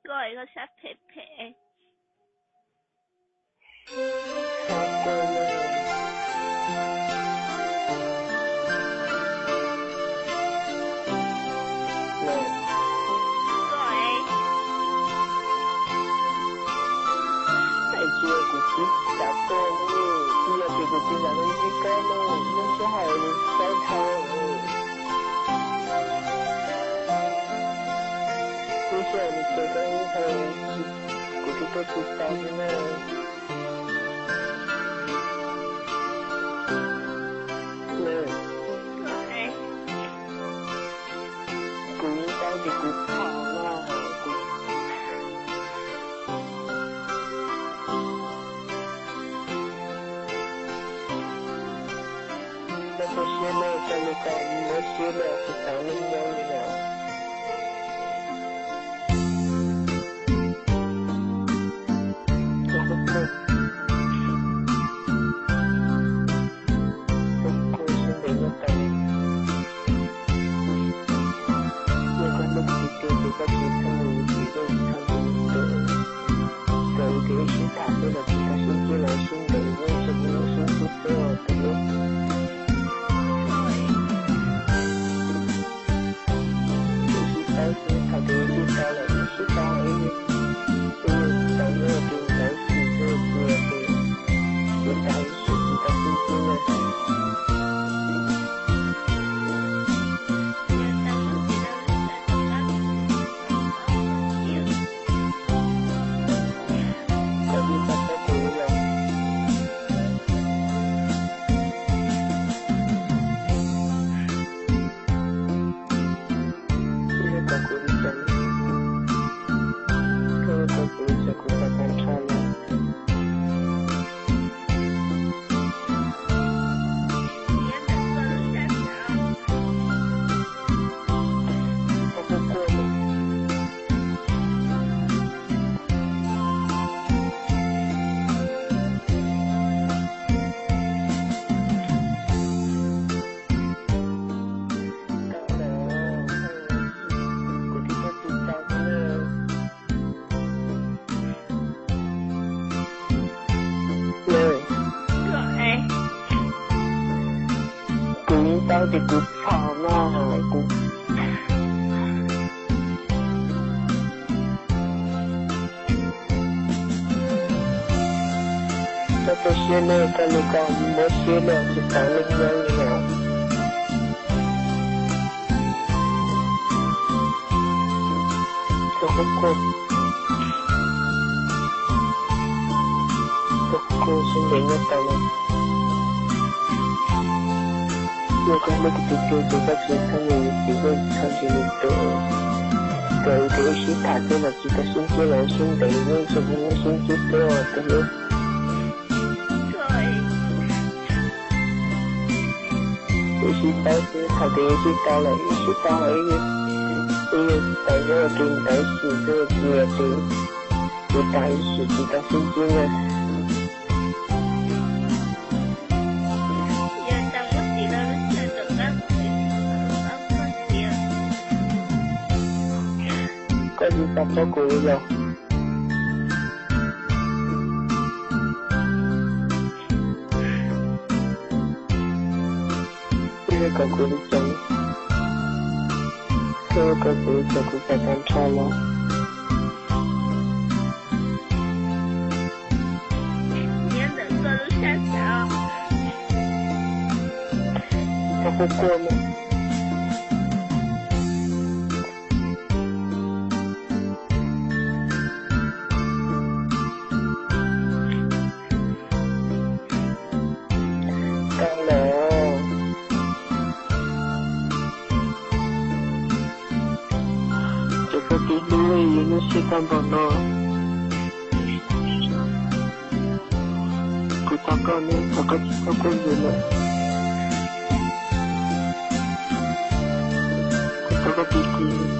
过一个小佩佩。到底不吵嘛，这些呢，跟你讲，我写了就当领养了。这个是没有的了。如果那个弟弟就在街上有机会参与你的一些打击了几个星期来兄弟，为什么我星期多的呢？有些当时他的有些到了，有些到了，因为在这个平台是这个节的，你打一几个星期呢？你打到过了，这个过的讲，这个过的讲不再干差了。你能过得下桥？他不过吗？习惯不了，不糟糕呢，这个工作了，这个弟弟。